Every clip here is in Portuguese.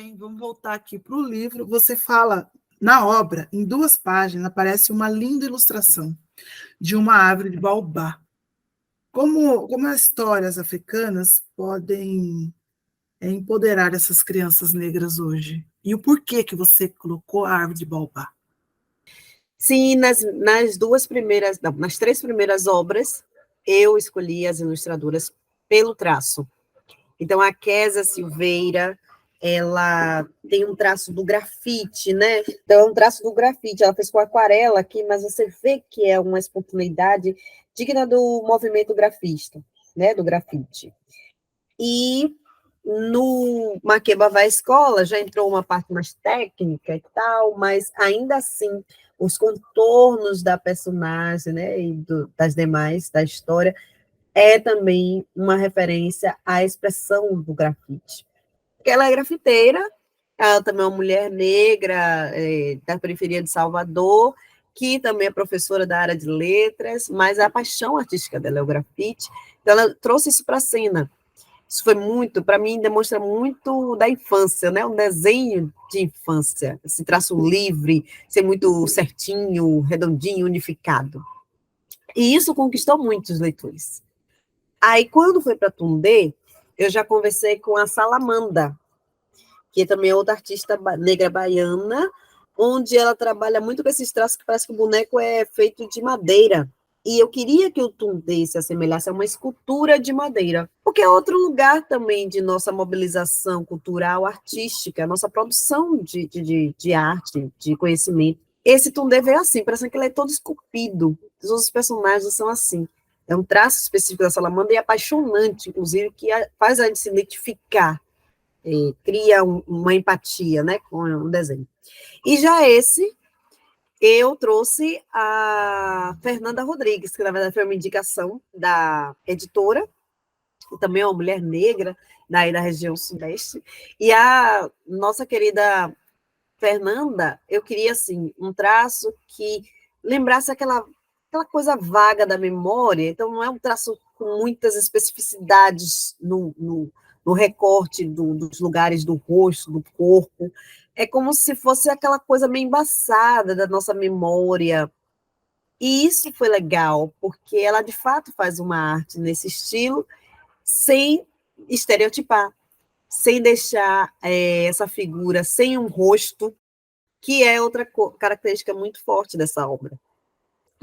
também, vamos voltar aqui para o livro. Você fala, na obra, em 2 páginas, aparece uma linda ilustração de uma árvore de baobá. Como as histórias africanas podem empoderar essas crianças negras hoje? E o porquê que você colocou a árvore de baobá? Sim, nas 2 primeiras, não, nas 3 primeiras obras, eu escolhi as ilustradoras pelo traço. Então, a Kézia Silveira, ela tem um traço do grafite, né? Então, é um traço do grafite. Ela fez com aquarela aqui, mas você vê que é uma espontaneidade digna do movimento grafista, né? Do grafite. E no Makeba vai à escola, já entrou uma parte mais técnica e tal, mas ainda assim, os contornos da personagem, né? E das demais, da história, é também uma referência à expressão do grafite. Porque ela é grafiteira, ela também é uma mulher negra, da periferia de Salvador, que também é professora da área de letras, mas a paixão artística dela é o grafite, então ela trouxe isso para a cena. Isso foi muito, para mim, demonstra muito da infância, né? Um desenho de infância, esse traço livre, ser muito certinho, redondinho, unificado. E isso conquistou muitos leitores. Aí, quando foi para Tundê, eu já conversei com a Salamanda, que também é outra artista negra baiana, onde ela trabalha muito com esses traços que parece que o boneco é feito de madeira. E eu queria que o Tundê se assemelhasse a uma escultura de madeira, porque é outro lugar também de nossa mobilização cultural, artística, nossa produção de arte, de conhecimento. Esse Tundê veio assim, parece que ele é todo esculpido, todos os personagens são assim. É um traço específico da Salamandra e apaixonante, inclusive, que faz a gente se identificar, cria uma empatia, né, com o desenho. E já esse, eu trouxe a Fernanda Rodrigues, que na verdade foi uma indicação da editora, que também é uma mulher negra, daí da região sudeste, e a nossa querida Fernanda, eu queria, assim, um traço que lembrasse aquela coisa vaga da memória, então não é um traço com muitas especificidades no recorte dos lugares do rosto, do corpo, é como se fosse aquela coisa meio embaçada da nossa memória, e isso foi legal, porque ela, de fato, faz uma arte nesse estilo, sem estereotipar, sem deixar essa figura sem um rosto, que é outra característica muito forte dessa obra.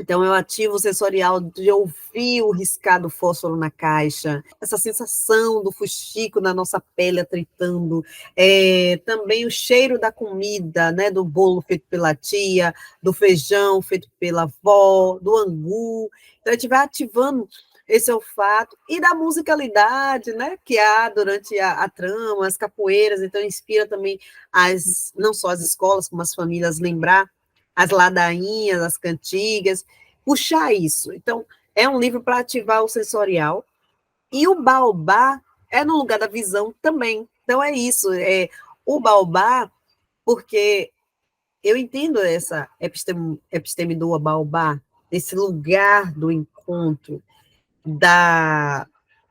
Então, eu ativo o sensorial de ouvir o riscado fósforo na caixa, essa sensação do fuxico na nossa pele atritando, também o cheiro da comida, né, do bolo feito pela tia, do feijão feito pela avó, do angu. Então, a gente vai ativando esse olfato, e da musicalidade, né, que há durante a trama, as capoeiras, então inspira também não só as escolas, como as famílias lembrar as ladainhas, as cantigas, puxar isso. Então, é um livro para ativar o sensorial, e o baobá é no lugar da visão também. Então, é isso, o baobá, porque eu entendo essa episteme do baobá, esse lugar do encontro,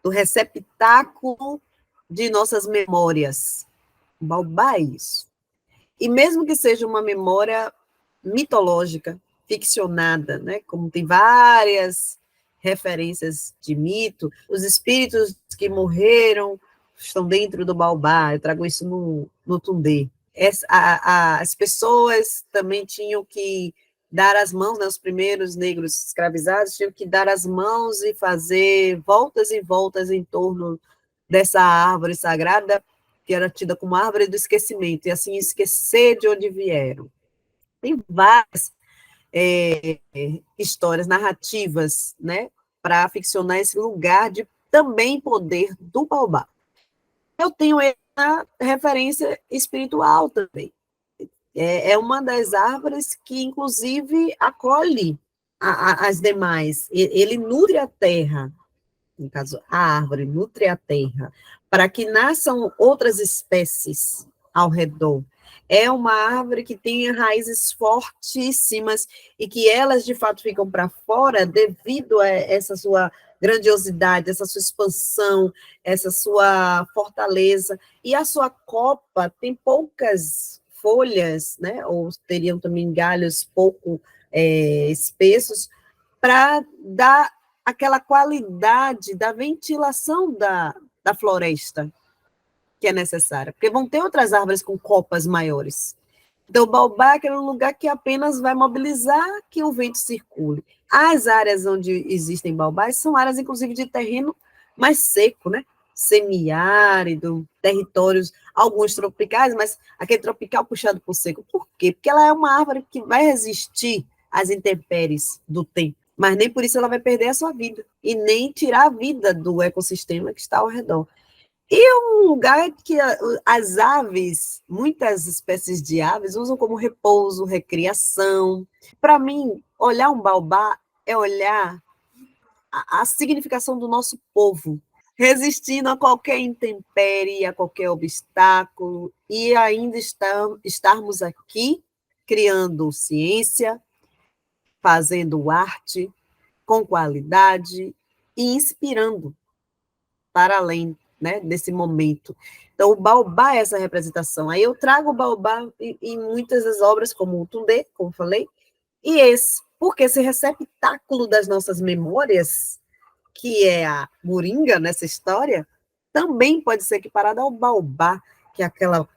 do receptáculo de nossas memórias. O baobá é isso. E mesmo que seja uma memória mitológica, ficcionada, né? Como tem várias referências de mito, os espíritos que morreram estão dentro do baobá, eu trago isso no Tundê. As pessoas também tinham que dar as mãos, né, os primeiros negros escravizados tinham que dar as mãos e fazer voltas e voltas em torno dessa árvore sagrada, que era tida como árvore do esquecimento, e assim esquecer de onde vieram. Tem várias histórias, narrativas, né, para ficcionar esse lugar de também poder do baobá. Eu tenho essa referência espiritual também. É uma das árvores que, inclusive, acolhe as demais. Ele nutre a terra, no caso, a árvore nutre a terra, para que nasçam outras espécies ao redor. É uma árvore que tem raízes fortíssimas e que elas, de fato, ficam para fora devido a essa sua grandiosidade, essa sua expansão, essa sua fortaleza. E a sua copa tem poucas folhas, né? Ou teriam também galhos pouco espessos, para dar aquela qualidade da ventilação da floresta que é necessária, porque vão ter outras árvores com copas maiores. Então, o baobá é aquele lugar que apenas vai mobilizar que o vento circule. As áreas onde existem baobás são áreas, inclusive, de terreno mais seco, né? Semiárido, territórios, alguns tropicais, mas aquele tropical puxado por seco. Por quê? Porque ela é uma árvore que vai resistir às intempéries do tempo, mas nem por isso ela vai perder a sua vida, e nem tirar a vida do ecossistema que está ao redor. E é um lugar que as aves, muitas espécies de aves, usam como repouso, recriação. Para mim, olhar um baobá é olhar a significação do nosso povo, resistindo a qualquer intempérie, a qualquer obstáculo, e ainda estarmos aqui criando ciência, fazendo arte com qualidade e inspirando para além, né, desse momento. Então, o baobá é essa representação. Aí eu trago o baobá em muitas das obras, como o Tundê, como falei, e esse, porque esse receptáculo das nossas memórias, que é a moringa nessa história, também pode ser equiparado ao baobá, que é aquela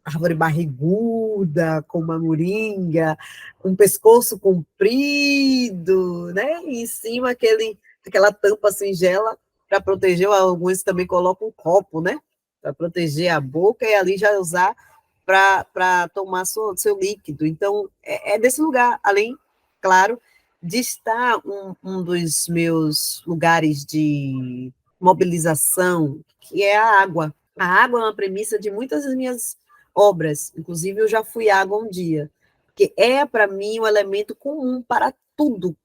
árvore barriguda, com uma moringa, um pescoço comprido, né? E em cima aquela tampa singela para proteger, alguns também colocam um copo, né? Para proteger a boca e ali já usar para tomar seu líquido. Então, é desse lugar, além, claro, de estar um dos meus lugares de mobilização, que é a água. A água é uma premissa de muitas das minhas obras, inclusive eu já fui água um dia, que é, para mim, um elemento comum para tudo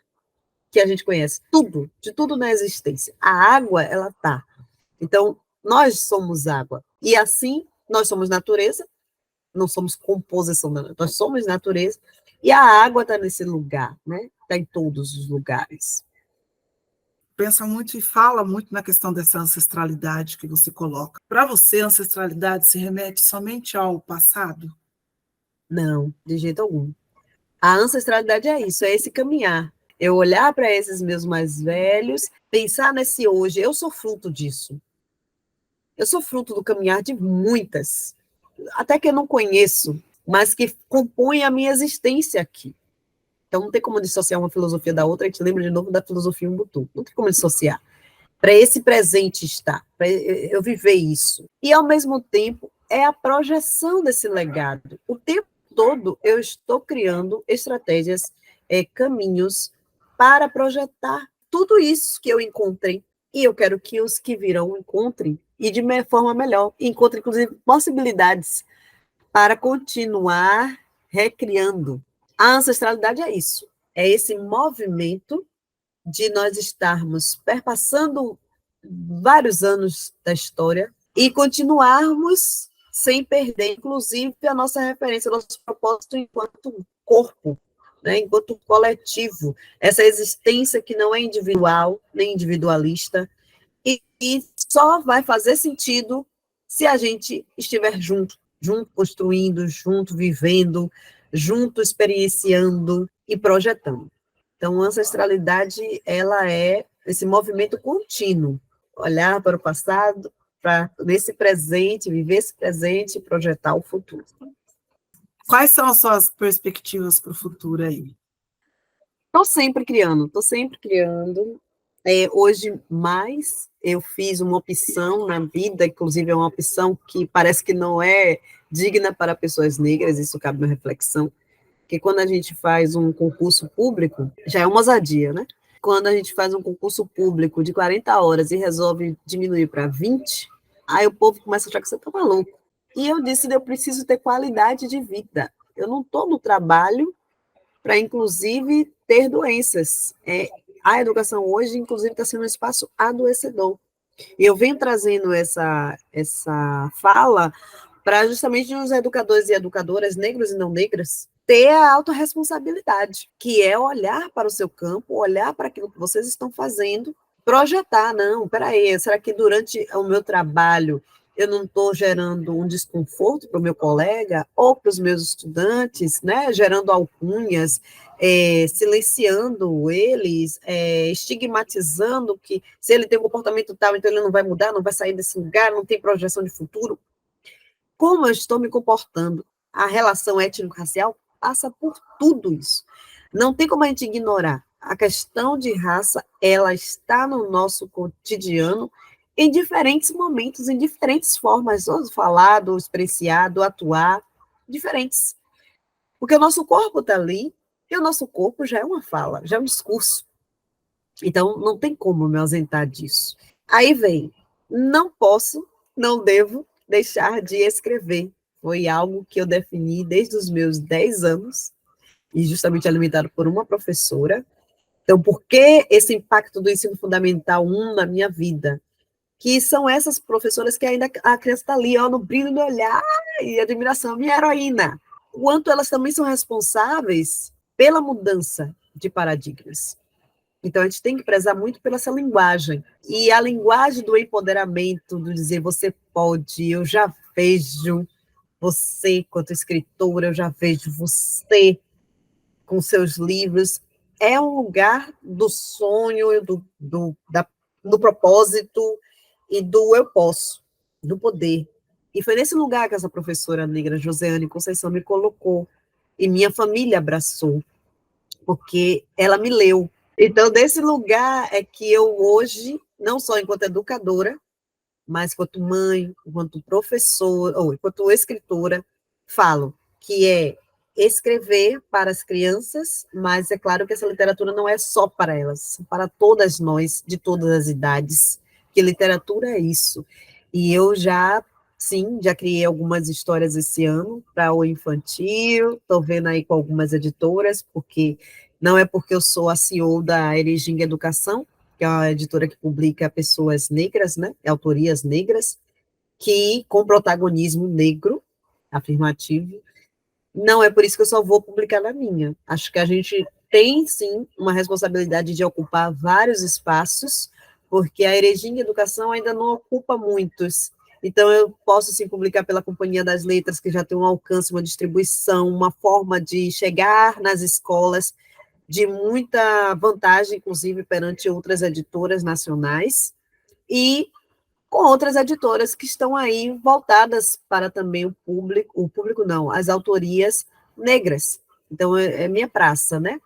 que a gente conhece, tudo, de tudo na existência. A água, ela tá. Então, nós somos água. E assim, nós somos natureza, não somos composição da natureza, nós somos natureza, e a água está nesse lugar, né? Está em todos os lugares. Pensa muito e fala muito na questão dessa ancestralidade que você coloca. Para você, a ancestralidade se remete somente ao passado? Não, de jeito algum. A ancestralidade é isso, é esse caminhar. Eu olhar para esses meus mais velhos, pensar nesse hoje. Eu sou fruto disso. Eu sou fruto do caminhar de muitas, até que eu não conheço, mas que compõem a minha existência aqui. Então, não tem como dissociar uma filosofia da outra, a gente lembra de novo da filosofia Ubuntu. Não tem como dissociar. Para esse presente estar, para eu viver isso. E, ao mesmo tempo, é a projeção desse legado. O tempo todo eu estou criando estratégias, caminhos para projetar tudo isso que eu encontrei. E eu quero que os que virão encontrem, e de forma melhor. Encontrem, inclusive, possibilidades para continuar recriando. A ancestralidade é isso, é esse movimento de nós estarmos perpassando vários anos da história e continuarmos sem perder, inclusive, a nossa referência, o nosso propósito enquanto corpo, né, enquanto coletivo, essa existência que não é individual, nem individualista, e só vai fazer sentido se a gente estiver junto construindo, junto vivendo, junto experienciando e projetando. Então, a ancestralidade, ela é esse movimento contínuo, olhar para o passado, para nesse presente, viver esse presente e projetar o futuro. Quais são as suas perspectivas para o futuro aí? Estou sempre criando. Hoje, mais, eu fiz uma opção na vida, inclusive é uma opção que parece que não é digna para pessoas negras, isso cabe uma reflexão, porque quando a gente faz um concurso público, já é uma ousadia, né? Quando a gente faz um concurso público de 40 horas e resolve diminuir para 20, aí o povo começa a achar que você está maluco. E eu disse, eu preciso ter qualidade de vida. Eu não estou no trabalho para, inclusive, ter doenças. A educação hoje, inclusive, está sendo um espaço adoecedor. E eu venho trazendo essa fala para justamente os educadores e educadoras, negros e não negras, ter a autorresponsabilidade, que é olhar para o seu campo, olhar para aquilo que vocês estão fazendo projetar, não, peraí, será que durante o meu trabalho eu não estou gerando um desconforto para o meu colega ou para os meus estudantes, né, gerando alcunhas, silenciando eles, estigmatizando que se ele tem um comportamento tal, então ele não vai mudar, não vai sair desse lugar, não tem projeção de futuro. Como eu estou me comportando? A relação étnico-racial passa por tudo isso. Não tem como a gente ignorar. A questão de raça, ela está no nosso cotidiano em diferentes momentos, em diferentes formas, ou falar, ou expressar, ou atuar, diferentes. Porque o nosso corpo está ali, e o nosso corpo já é uma fala, já é um discurso. Então, não tem como me ausentar disso. Aí vem, não posso, não devo deixar de escrever. Foi algo que eu defini desde os meus 10 anos, e justamente alimentado por uma professora. Então, por que esse impacto do ensino fundamental 1 na minha vida? Que são essas professoras que ainda a criança está ali, ó, no brilho do olhar e admiração, minha heroína. Quanto elas também são responsáveis pela mudança de paradigmas. Então, a gente tem que prezar muito pela essa linguagem. E a linguagem do empoderamento, do dizer você pode, eu já vejo você, enquanto escritora, eu já vejo você com seus livros, é um lugar do sonho, do propósito e do eu posso, do poder. E foi nesse lugar que essa professora negra, Joseane Conceição, me colocou, e minha família abraçou, porque ela me leu. Então, desse lugar é que eu hoje, não só enquanto educadora, mas enquanto mãe, enquanto professora, ou enquanto escritora, falo que é escrever para as crianças, mas é claro que essa literatura não é só para elas, é para todas nós, de todas as idades, que literatura é isso. E eu já, sim, já criei algumas histórias esse ano para o infantil, estou vendo aí com algumas editoras, porque não é porque eu sou a CEO da Erejinga Educação, que é uma editora que publica pessoas negras, né, autorias negras, que com protagonismo negro, afirmativo, não é por isso que eu só vou publicar na minha. Acho que a gente tem, sim, uma responsabilidade de ocupar vários espaços, porque a Erejinha Educação ainda não ocupa muitos. Então, eu posso, sim, publicar pela Companhia das Letras, que já tem um alcance, uma distribuição, uma forma de chegar nas escolas, de muita vantagem, inclusive, perante outras editoras nacionais, e com outras editoras que estão aí voltadas para também o público não, as autorias negras. Então, é minha praça, né?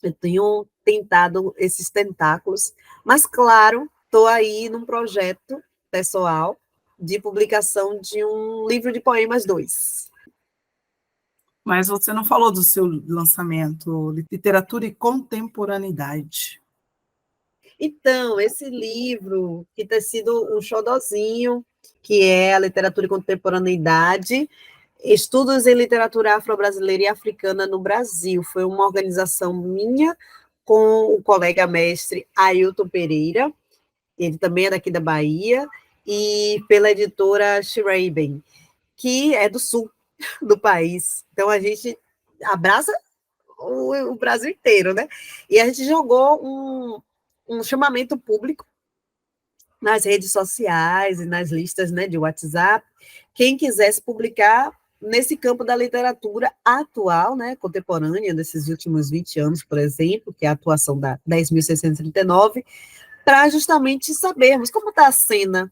Eu tenho tentado esses tentáculos, mas, claro, estou aí num projeto pessoal de publicação de um livro de poemas 2. Mas você não falou do seu lançamento, Literatura e Contemporaneidade. Então, esse livro, que tem sido um xodozinho, que é a Literatura e Contemporaneidade, Estudos em Literatura Afro-Brasileira e Africana no Brasil, foi uma organização minha com o colega mestre Ailton Pereira, ele também é daqui da Bahia, e pela editora Schreiben, que é do sul do país. Então, a gente abraça o Brasil inteiro, né? E a gente jogou um chamamento público nas redes sociais e nas listas, né, de WhatsApp, quem quisesse publicar nesse campo da literatura atual, né, contemporânea, desses últimos 20 anos, por exemplo, que é a atuação da 10.639, para justamente sabermos como está a cena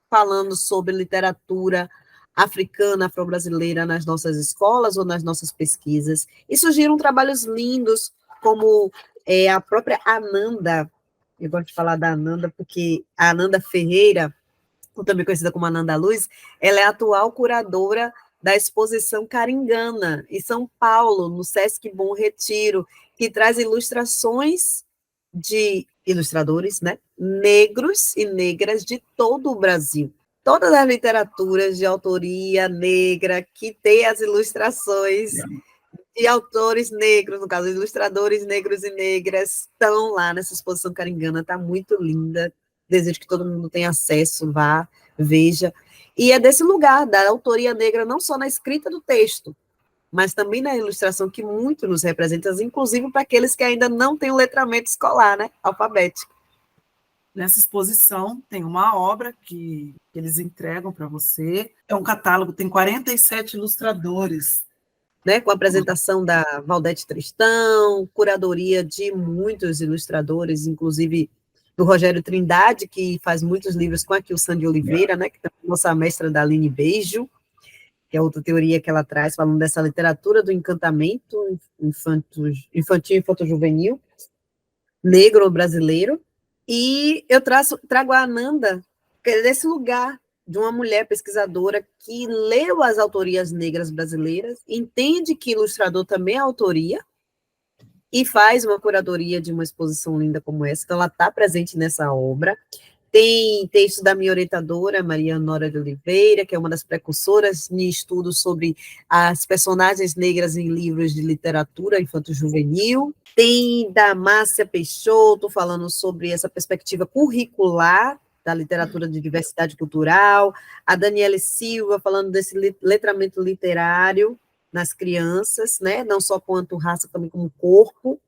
falando sobre literatura africana, afro-brasileira nas nossas escolas ou nas nossas pesquisas. E surgiram trabalhos lindos, como a própria Ananda, eu gosto de falar da Ananda, porque a Ananda Ferreira, também conhecida como Ananda Luz, ela é a atual curadora da exposição Caringana, em São Paulo, no Sesc Bom Retiro, que traz ilustrações de ilustradores, né, negros e negras de todo o Brasil. Todas as literaturas de autoria negra que tem as ilustrações de autores negros, no caso, ilustradores negros e negras, estão lá nessa exposição Caringana, está muito linda, desejo que todo mundo tenha acesso, vá, veja, e é desse lugar, da autoria negra, não só na escrita do texto, mas também na ilustração, que muito nos representa, inclusive para aqueles que ainda não têm o letramento escolar, né, alfabético. Nessa exposição tem uma obra que eles entregam para você. É um catálogo, tem 47 ilustradores. Né, com a apresentação da Valdete Tristão, curadoria de muitos ilustradores, inclusive do Rogério Trindade, que faz muitos livros com a Kilsan de Oliveira, né, que é a nossa mestra da Aline Beijo, que é outra teoria que ela traz, falando dessa literatura do encantamento infantil e infanto-juvenil, negro brasileiro. E eu trago a Ananda desse lugar de uma mulher pesquisadora que leu as autorias negras brasileiras, entende que ilustrador também é autoria, e faz uma curadoria de uma exposição linda como essa. Então, ela está presente nessa obra. Tem texto da minha orientadora, Maria Nora de Oliveira, que é uma das precursoras em estudos sobre as personagens negras em livros de literatura infanto-juvenil. Tem da Márcia Peixoto, falando sobre essa perspectiva curricular da literatura de diversidade cultural. A Daniele Silva, falando desse letramento literário nas crianças, né? Não só quanto raça, também como corpo.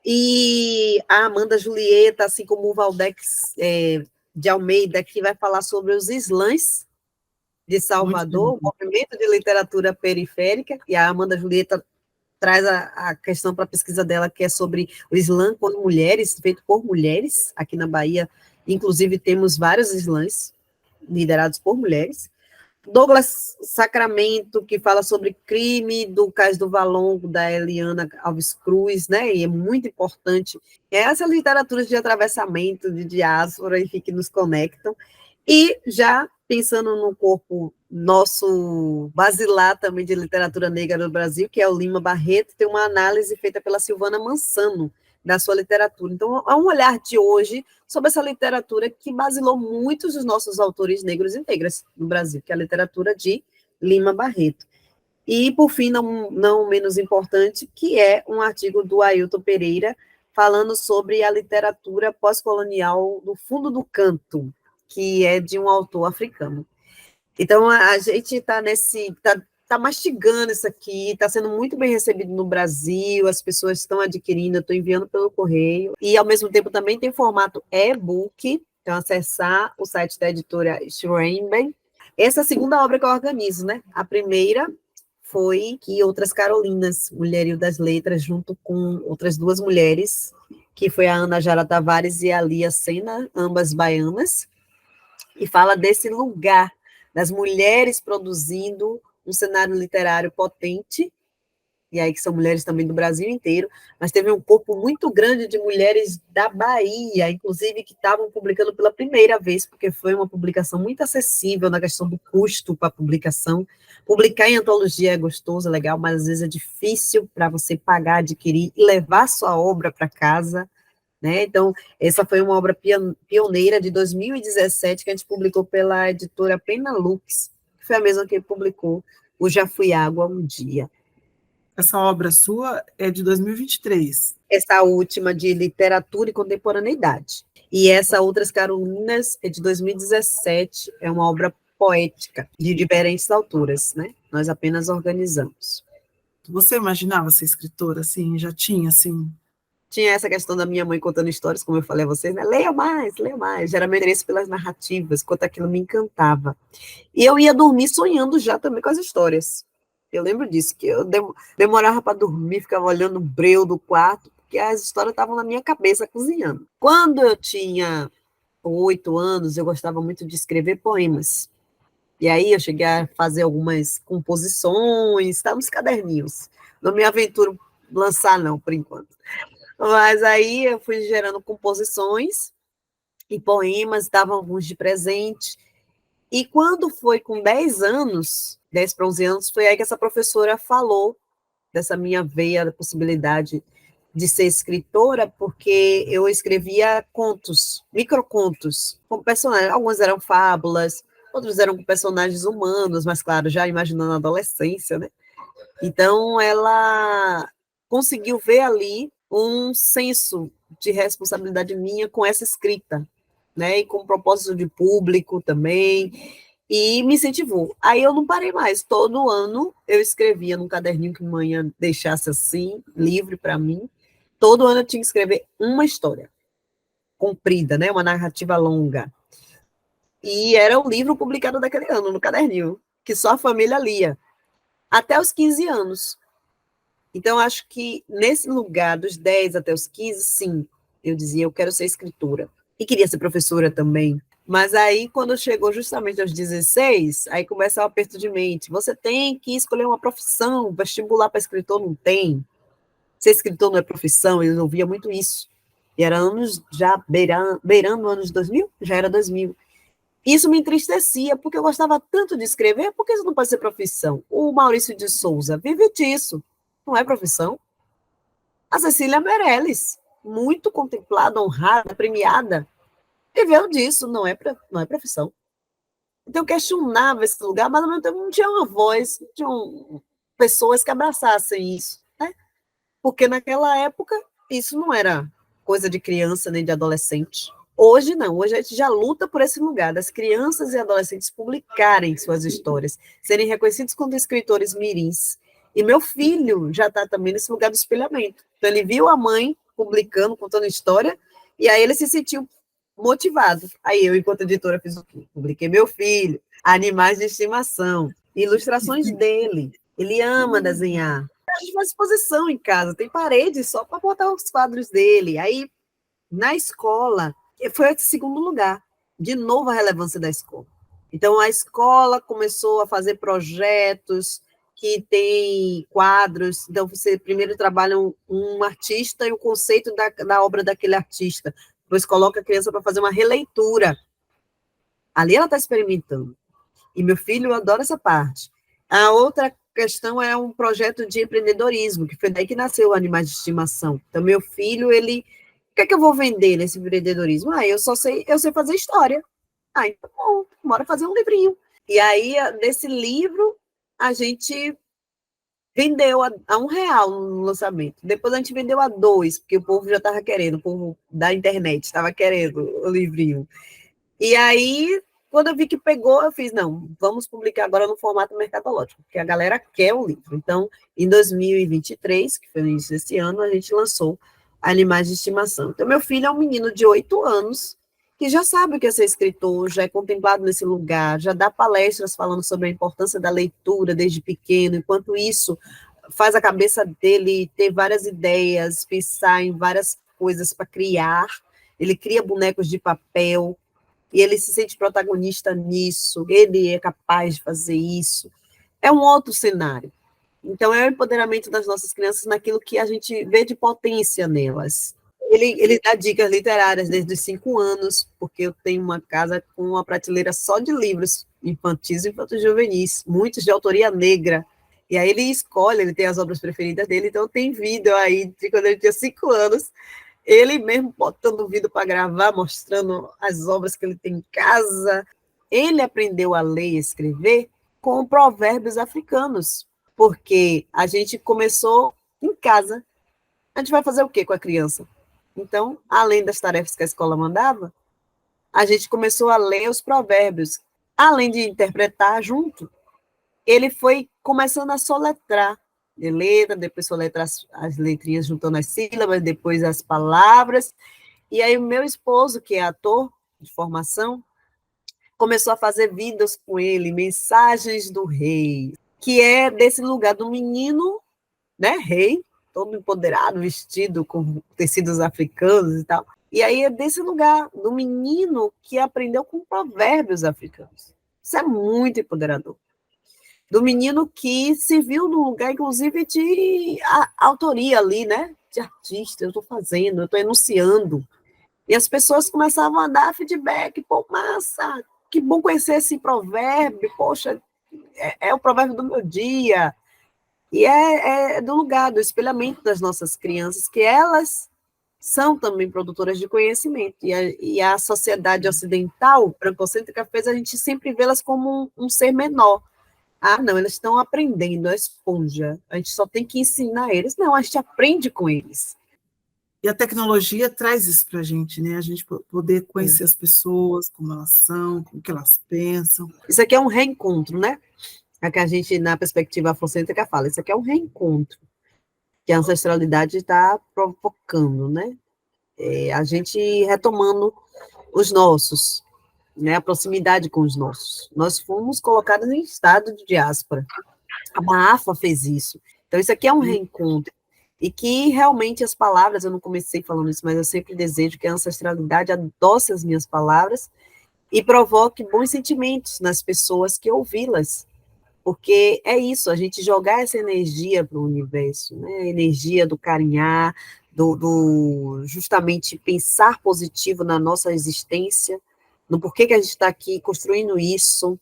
E a Amanda Julieta, assim como o Valdex de Almeida, que vai falar sobre os slams de Salvador, o movimento de literatura periférica, e a Amanda Julieta traz a questão para a pesquisa dela, que é sobre o slam com mulheres, feito por mulheres, aqui na Bahia, inclusive temos vários slams liderados por mulheres. Douglas Sacramento, que fala sobre crime do Cais do Valongo, da Eliana Alves Cruz, né? E é muito importante. Essa literatura de atravessamento, de diáspora, enfim, que nos conectam. E já pensando no corpo nosso basilar também de literatura negra no Brasil, que é o Lima Barreto, tem uma análise feita pela Silvana Mansano, da sua literatura. Então, há um olhar de hoje sobre essa literatura que basilou muitos dos nossos autores negros e negras no Brasil, que é a literatura de Lima Barreto. E, por fim, não menos importante, que é um artigo do Ailton Pereira, falando sobre a literatura pós-colonial do fundo do canto, que é de um autor africano. Então, a gente está tá mastigando isso aqui, está sendo muito bem recebido no Brasil, as pessoas estão adquirindo, eu estou enviando pelo correio, e ao mesmo tempo também tem formato e-book, então acessar o site da editora Schreiben. Essa é a segunda obra que eu organizo, né? A primeira foi que Outras Carolinas, Mulherio das Letras, junto com outras duas mulheres, que foi a Ana Jara Tavares e a Lia Sena, ambas baianas, e fala desse lugar das mulheres produzindo um cenário literário potente, e aí que são mulheres também do Brasil inteiro, mas teve um corpo muito grande de mulheres da Bahia, inclusive que estavam publicando pela primeira vez, porque foi uma publicação muito acessível na questão do custo para a publicação. Publicar em antologia é gostoso, é legal, mas às vezes é difícil para você pagar, adquirir e levar sua obra para casa, né? Então, essa foi uma obra pioneira de 2017, que a gente publicou pela editora Penalux, que foi a mesma que publicou o Já Fui Água um Dia. Essa obra sua é de 2023. Essa última de literatura e contemporaneidade. E essa Outras Carolinas é de 2017, é uma obra poética, de diferentes autoras, né? Nós apenas organizamos. Você imaginava ser escritora, assim, já tinha, assim? Tinha essa questão da minha mãe contando histórias, como eu falei a vocês, né? Leia mais, leia mais. Era meu interesse pelas narrativas, quanto aquilo me encantava. E eu ia dormir sonhando já também com as histórias. Eu lembro disso, que eu demorava para dormir, ficava olhando o breu do quarto, porque as histórias estavam na minha cabeça cozinhando. Quando eu tinha 8 anos, eu gostava muito de escrever poemas. E aí eu cheguei a fazer algumas composições, tá, uns caderninhos. Não me aventuro lançar, não, por enquanto. Mas aí eu fui gerando composições e poemas, dava alguns de presente. E quando foi com 10 anos, 10 para 11 anos, foi aí que essa professora falou dessa minha veia, da possibilidade de ser escritora, porque eu escrevia contos, microcontos, com personagens. Alguns eram fábulas, outros eram com personagens humanos, mas, claro, já imaginando a adolescência, né? Então, ela conseguiu ver ali um senso de responsabilidade minha com essa escrita, né? E com o propósito de público também, e me incentivou. Aí eu não parei mais. Todo ano eu escrevia num caderninho que manhã deixasse assim, livre para mim. Todo ano eu tinha que escrever uma história, comprida, né? Uma narrativa longa. E era um livro publicado daquele ano, no caderninho, que só a família lia, até os 15 anos. Então, acho que nesse lugar, dos 10 até os 15, sim, eu dizia, eu quero ser escritora. E queria ser professora também. Mas aí, quando chegou justamente aos 16, aí começa o aperto de mente. Você tem que escolher uma profissão, vestibular para escritor não tem. Ser escritor não é profissão, eu ouvia muito isso. E era anos já beirando anos 2000, já era 2000. Isso me entristecia, porque eu gostava tanto de escrever, por que isso não pode ser profissão? O Maurício de Souza vive disso, não é profissão? A Cecília Meirelles, muito contemplada, honrada, premiada, viveu disso, não é profissão. Então eu questionava esse lugar, mas ao mesmo tempo não tinha uma voz, não tinham pessoas que abraçassem isso, né? Porque naquela época isso não era coisa de criança nem de adolescente. Hoje não, hoje a gente já luta por esse lugar, das crianças e adolescentes publicarem suas histórias, serem reconhecidos como escritores mirins. E meu filho já está também nesse lugar do espelhamento. Então ele viu a mãe publicando, contando história, e aí ele se sentiu motivado. Aí eu, enquanto editora, fiz o quê? Publiquei meu filho, animais de estimação, ilustrações dele. Ele ama desenhar. A gente faz exposição em casa, tem parede só para botar os quadros dele. Aí, na escola, foi esse segundo lugar. De novo, a relevância da escola. Então, a escola começou a fazer projetos que tem quadros. Então, você primeiro trabalha um artista e o conceito da obra daquele artista. Depois coloca a criança para fazer uma releitura. Ali ela está experimentando. E meu filho adora essa parte. A outra questão é um projeto de empreendedorismo, que foi daí que nasceu o Animais de Estimação. Então, meu filho, ele... O que é que eu vou vender nesse empreendedorismo? Eu sei fazer história. Então, bom, bora fazer um livrinho. E aí, nesse livro, a gente vendeu a R$ 1 no lançamento. Depois a gente vendeu a 2, porque o povo já estava querendo, o povo da internet estava querendo o livrinho. E aí, quando eu vi que pegou, eu fiz, não, vamos publicar agora no formato mercadológico, porque a galera quer o livro. Então, em 2023, que foi no início desse ano, a gente lançou Animais de Estimação. Então, meu filho é um menino de 8 anos, que já sabe o que é ser escritor, já é contemplado nesse lugar, já dá palestras falando sobre a importância da leitura desde pequeno, enquanto isso faz a cabeça dele ter várias ideias, pensar em várias coisas para criar. Ele cria bonecos de papel, e ele se sente protagonista nisso, ele é capaz de fazer isso. É um outro cenário. Então, é o empoderamento das nossas crianças naquilo que a gente vê de potência nelas. Ele dá dicas literárias desde os 5 anos, porque eu tenho uma casa com uma prateleira só de livros infantis e infanto-juvenis, muitos de autoria negra. E aí ele escolhe, ele tem as obras preferidas dele, então tem vídeo aí de quando ele tinha 5 anos, ele mesmo botando o vídeo para gravar, mostrando as obras que ele tem em casa. Ele aprendeu a ler e escrever com provérbios africanos, porque a gente começou em casa. A gente vai fazer o quê com a criança? Então, além das tarefas que a escola mandava, a gente começou a ler os provérbios. Além de interpretar junto, ele foi começando a soletrar. De letra, depois soletrar as letrinhas juntando as sílabas, depois as palavras. E aí o meu esposo, que é ator de formação, começou a fazer vídeos com ele, mensagens do rei, que é desse lugar do menino, né, rei, todo empoderado, vestido com tecidos africanos e tal. E aí é desse lugar do menino que aprendeu com provérbios africanos. Isso é muito empoderador. Do menino que se viu num lugar, inclusive, de autoria ali, né? De artista, eu estou fazendo, eu estou enunciando. E as pessoas começavam a dar feedback, pô, massa, que bom conhecer esse provérbio, poxa, é o provérbio do meu dia. E é do lugar, do espelhamento das nossas crianças, que elas são também produtoras de conhecimento. E a sociedade ocidental, francocêntrica, fez a gente sempre vê-las como um ser menor. Não, eles estão aprendendo, é esponja. A gente só tem que ensinar eles. Não, a gente aprende com eles. E a tecnologia traz isso para a gente, né? A gente poder conhecer as pessoas, como elas são, como que elas pensam. Isso aqui é um reencontro, né? É que a gente, na perspectiva afrocêntrica, fala. Isso aqui é um reencontro que a ancestralidade está provocando, né? A gente retomando os nossos, né, a proximidade com os nossos. Nós fomos colocados em estado de diáspora. A Maafa fez isso. Então, isso aqui é um reencontro. E que realmente as palavras, eu não comecei falando isso, mas eu sempre desejo que a ancestralidade adoce as minhas palavras e provoque bons sentimentos nas pessoas que ouvi-las. Porque é isso, a gente jogar essa energia para o universo, né? A energia do carinhar, justamente pensar positivo na nossa existência, no porquê que a gente está aqui construindo isso.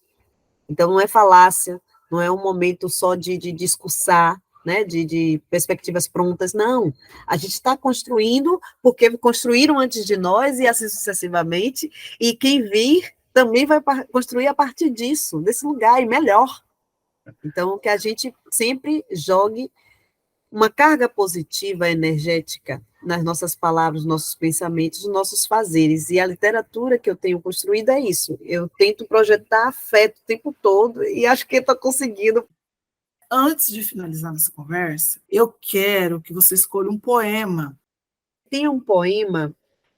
Então, não é falácia, não é um momento só de discursar, né, de perspectivas prontas, não. A gente está construindo porque construíram antes de nós e assim sucessivamente, e quem vir também vai construir a partir disso, desse lugar, e melhor. Então, que a gente sempre jogue uma carga positiva, energética, nas nossas palavras, nossos pensamentos, nossos fazeres. E a literatura que eu tenho construído é isso. Eu tento projetar afeto o tempo todo e acho que estou conseguindo. Antes de finalizar nossa conversa, eu quero que você escolha um poema. Tem um poema,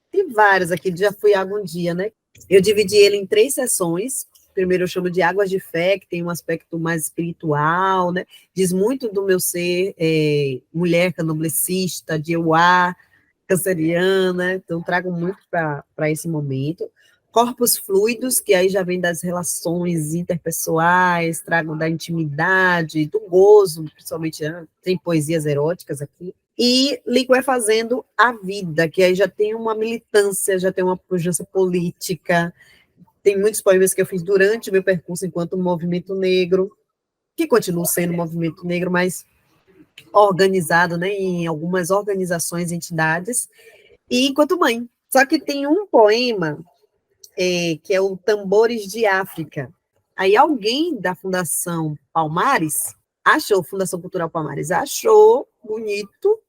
tem vários aqui, já fui algum dia, né? Eu dividi ele em 3 sessões. Primeiro eu chamo de Águas de Fé, que tem um aspecto mais espiritual, né? Diz muito do meu ser mulher candomblessista, de Euá, canceriana, então trago muito para esse momento. Corpos fluidos, que aí já vem das relações interpessoais, trago da intimidade, do gozo, principalmente, né? Tem poesias eróticas aqui. E liquefazendo a vida, que aí já tem uma militância, já tem uma pujança política. Tem muitos poemas que eu fiz durante o meu percurso enquanto movimento negro, que continua sendo movimento negro, mas organizado, né, em algumas organizações, entidades, e enquanto mãe. Só que tem um poema que é o Tambores de África. Aí alguém da Fundação Palmares Fundação Cultural Palmares, achou bonito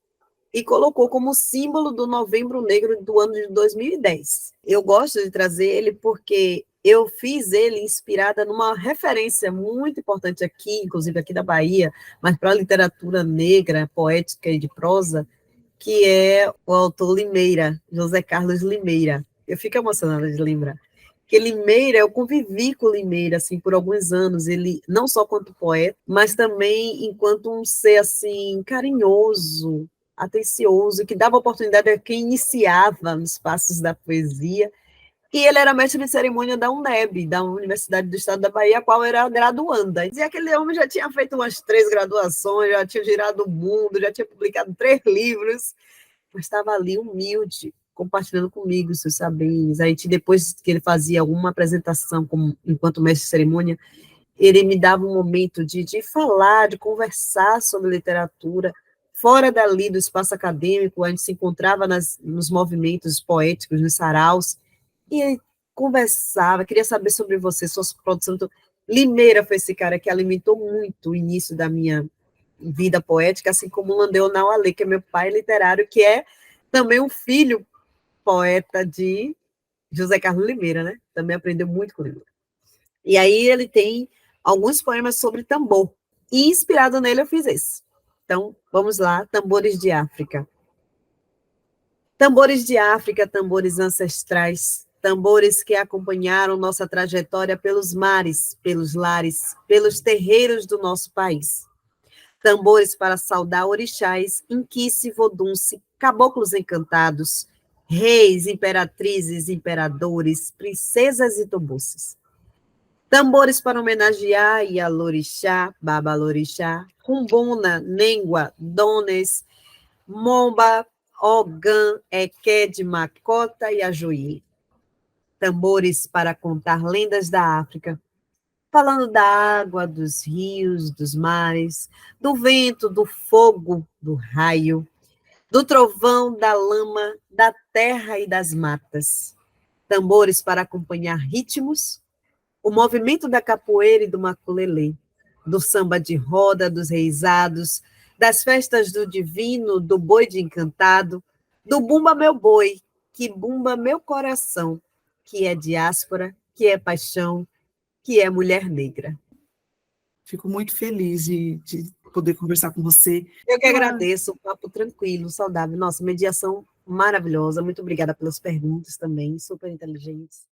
e colocou como símbolo do Novembro Negro do ano de 2010. Eu gosto de trazer ele porque eu fiz ele inspirada numa referência muito importante aqui, inclusive aqui da Bahia, mas para a literatura negra, poética e de prosa, que é o autor Limeira, José Carlos Limeira. Eu fico emocionada de lembrar. Porque Limeira, eu convivi com Limeira, assim, por alguns anos, ele, não só quanto poeta, mas também enquanto um ser, assim, carinhoso, atencioso, que dava oportunidade a quem iniciava nos passos da poesia. E ele era mestre de cerimônia da UNEB, da Universidade do Estado da Bahia, a qual era graduanda. E aquele homem já tinha feito umas 3 graduações, já tinha girado o mundo, já tinha publicado 3 livros, mas estava ali humilde, compartilhando comigo os seus saberes. Aí, depois que ele fazia alguma apresentação enquanto mestre de cerimônia, ele me dava um momento de falar, de conversar sobre literatura, fora dali do espaço acadêmico, a gente se encontrava nos movimentos poéticos, nos saraus, e ele conversava, queria saber sobre você, suas produções. Então, Limeira foi esse cara que alimentou muito o início da minha vida poética, assim como Landeu Naualê, que é meu pai literário, que é também um filho poeta de José Carlos Limeira, né? Também aprendeu muito com ele. E aí ele tem alguns poemas sobre tambor. E inspirado nele eu fiz esse. Então, vamos lá, Tambores de África. Tambores de África, tambores ancestrais, tambores que acompanharam nossa trajetória pelos mares, pelos lares, pelos terreiros do nosso país. Tambores para saudar orixás, inquice, vodunce, caboclos encantados, reis, imperatrizes, imperadores, princesas e tobuces. Tambores para homenagear Ialorixá, Babalorixá, Rumbuna, Nengua, Dones, Momba, Ogã, Equede, Macota e Ajuí. Tambores para contar lendas da África, falando da água, dos rios, dos mares, do vento, do fogo, do raio, do trovão, da lama, da terra e das matas. Tambores para acompanhar ritmos, o movimento da capoeira e do maculelê, do samba de roda, dos reisados, das festas do divino, do boi de encantado, do bumba meu boi, que bumba meu coração, que é diáspora, que é paixão, que é mulher negra. Fico muito feliz de poder conversar com você. Eu que agradeço, um papo tranquilo, saudável. Nossa, mediação maravilhosa. Muito obrigada pelas perguntas também, super inteligentes.